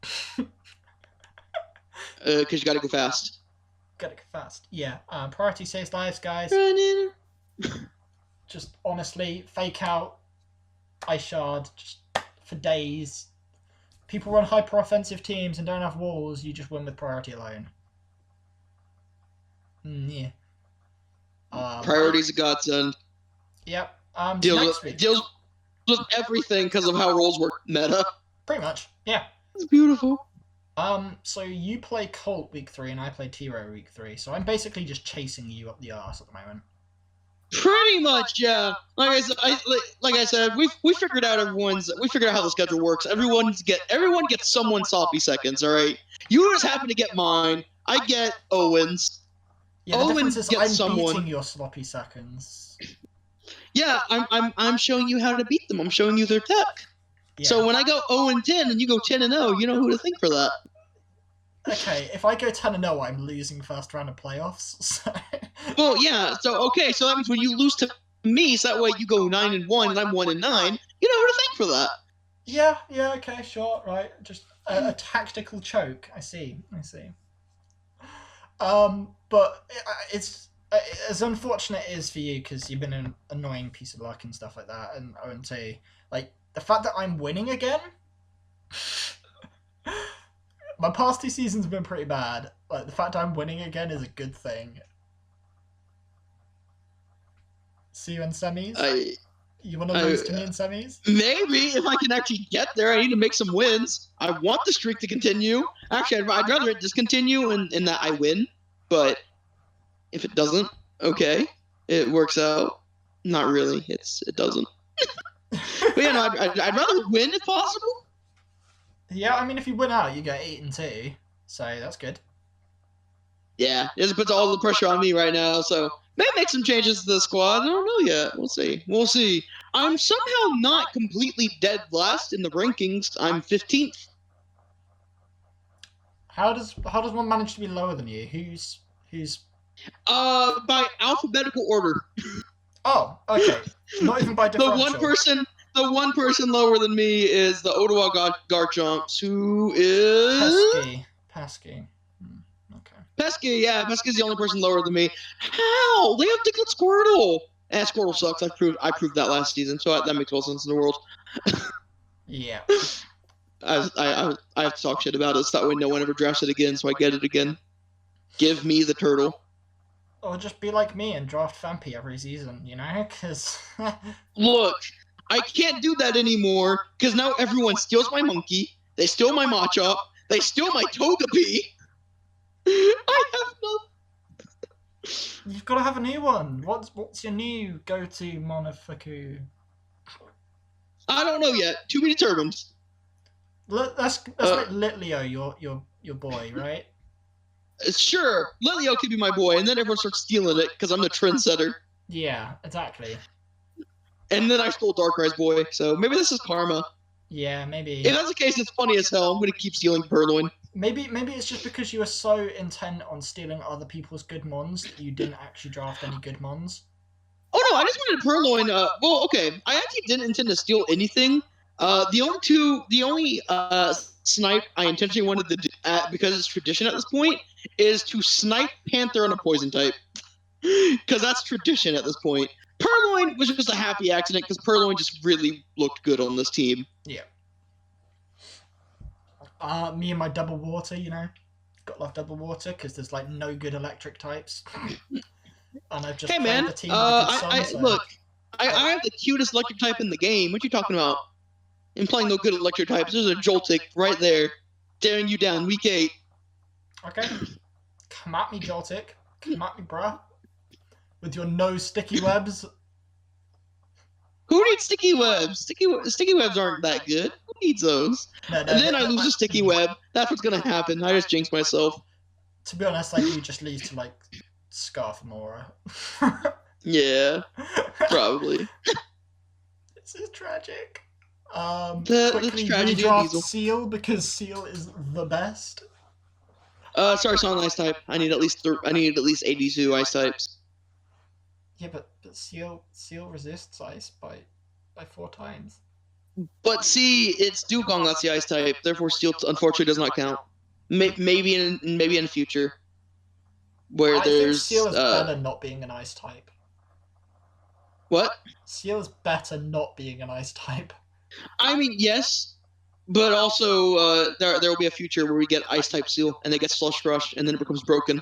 Because you gotta go fast. Gotta go fast. Yeah. Priority saves lives, guys. Just honestly, fake out Ice Shard just for days. People run hyper offensive teams and don't have walls. You just win with priority alone. Yeah. Priorities of godsend. Yep. Deals with everything because of how roles work meta. Pretty much. Yeah. It's beautiful. So you play Colt week 3 and I play TRowe week 3. So I'm basically just chasing you up the arse at the moment. Pretty much, yeah. Like I said, we figured out how the schedule works. Everyone gets someone sloppy seconds. All right, you just happen to get mine. I get Owen's. Yeah, the Owen difference is gets I'm someone. beating your sloppy seconds. Yeah, I'm showing you how to beat them. I'm showing you their tech. Yeah. So when I go 0-10 and you go 10-0, you know who to thank for that. Okay, if I go 10-0, I'm losing first round of playoffs. So. Well, yeah. So that means when you lose to me, so that way you go 9-1 and I'm 1-9. You know who to thank for that. Yeah. Okay, sure. Right, just a tactical choke. I see. But it's as unfortunate it is for you because you've been an annoying piece of luck and stuff like that. And I would say, like, the fact that I'm winning again. My past 2 seasons have been pretty bad. Like, the fact I'm winning again is a good thing. See you in semis? You want to lose to me in semis? Maybe, if I can actually get there. I need to make some wins. I want the streak to continue. Actually, I'd rather it just continue and that I win. But if it doesn't, okay. It works out. Not really. It doesn't. But yeah, no, I'd rather win if possible. Yeah, I mean, if you win out, you get 8-2. So that's good. Yeah, it just puts all the pressure on me right now. So maybe make some changes to the squad. I don't know yet. We'll see. I'm somehow not completely dead last in the rankings. I'm 15th. How does one manage to be lower than you? Who's by alphabetical order. Oh, okay. Not even by differential. The one person lower than me is the Ottawa Garchomps, who is Pesky. Okay. Pesky, yeah, Pesky's the only person lower than me. How? They have Diglett Squirtle. Squirtle sucks. I proved that last season, so that makes all sense in the world. Yeah. I have to talk shit about it, so that way no one ever drafts it again, so I get it again. Give me the turtle. Or just be like me and draft Fampi every season, you know? Because... Look, I can't do that anymore, because now everyone steals my monkey, they steal my Machop, they steal my Togepi. I have no... You've got to have a new one. What's your new go-to Monofuku? I don't know yet. To be determined. Let's make Litleo your boy, right? Sure, Litleo could be my boy, and then everyone starts stealing it because I'm the trendsetter. Yeah, exactly. And then I stole Darkrai's boy, so maybe this is karma. Yeah, maybe. If that's the case, it's funny as hell. I'm going to keep stealing Purloin. Maybe it's just because you were so intent on stealing other people's good mons that you didn't actually draft any good mons. Oh no, I just wanted Purloin. Well, okay, I actually didn't intend to steal anything. The only snipe I intentionally wanted to do, because it's tradition at this point, is to snipe Panther on a poison type. Because that's tradition at this point. Purloin was just a happy accident because Purloin just really looked good on this team. Yeah. Me and my double water, you know. Got love double water because there's like no good electric types. And I've just played the team with a good sun, look, I have the cutest electric type in the game. What are you talking about? I'm playing no good electric types. There's a Joltik right there, staring you down, week 8. Okay. Come at me, Joltik. Come at me, bruh. With your no sticky webs. Who needs sticky webs? Sticky webs aren't that good. Who needs those? No, and then I lose a sticky web. That's what's gonna happen. I just jinxed myself. To be honest, I do just leave to like Scarf Mora. Yeah, probably. This is tragic. Quickly redraft Seal because Seal is the best. Sorry, Song Ice type. I need at least 82 ice types. Yeah, but Seal resists ice by 4 times. But see, it's Dugong that's the ice type. Therefore, Steel unfortunately does not count. Maybe in future, where I think Seal is better not being an ice type. What? Seal is better not being an ice type. I mean, yes, but also there will be a future where we get ice type Seal and they get Slush Rush and then it becomes broken.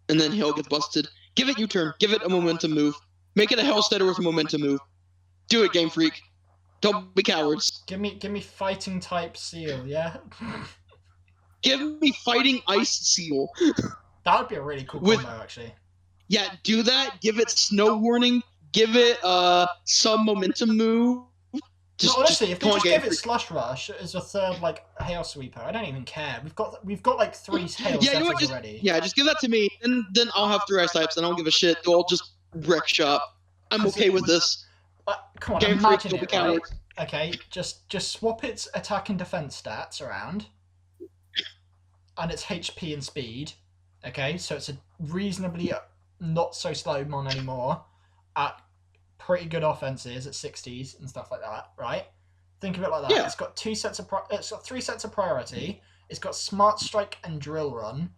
and then Hail gets busted. Give it U-turn. Give it a momentum move. Make it a Hellsteader with a momentum move. Do it, Game Freak. Don't be cowards. Give me fighting type Seal, yeah? Give me Fighting Ice Seal. That would be a really cool combo, actually. Yeah, do that. Give it Snow Warning. Give it some momentum move. Honestly, if they just give it Slush Rush as a third like Hail Sweeper, I don't even care. We've got like 3 Hail setters already. Yeah, just give that to me, and then I'll have 3 Ice types, and I don't give a shit. I'll just wreck shop. I'm okay with this. Come on, Game imagine Freak, it, right? Okay, just swap its attack and defense stats around, and its HP and speed. Okay, so it's a reasonably not so slow mon anymore at pretty good offenses at 60s and stuff like that, right? Think of it like that. Yeah. It's got 3 sets of priority. It's got Smart Strike and Drill Run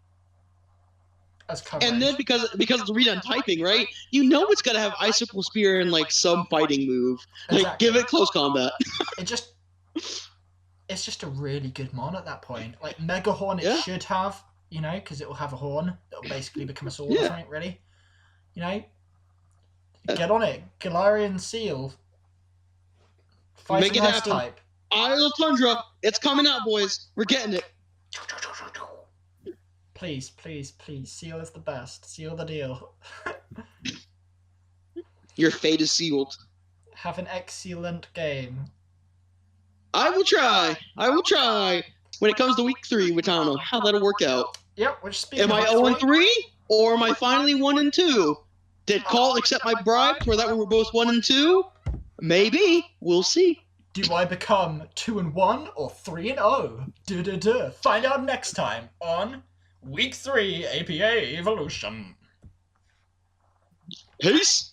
as coverage. And then because it's redone typing, right? You know it's gonna have Icicle Spear and like some fighting move. Like exactly. Give it close combat. It's just a really good mon at that point. Like Mega Horn, it should have, you know, because it will have a horn that will basically become a sword or something. Really, you know. Get on it, Galarian Seal. Fighting Ice type. Isle of Tundra, it's coming out, boys. We're getting it. Please, please, please. Seal is the best. Seal the deal. Your fate is sealed. Have an excellent game. I will try. I will try. When it comes to week 3, which I don't know how that'll work out. Yep, which speaking am I 0-3 or am I finally 1-2? Did Call accept my bribe where that we were both 1-2? Maybe. We'll see. Do I become 2-1 or 3-0? Find out next time on Week 3 APA Evolution. Peace.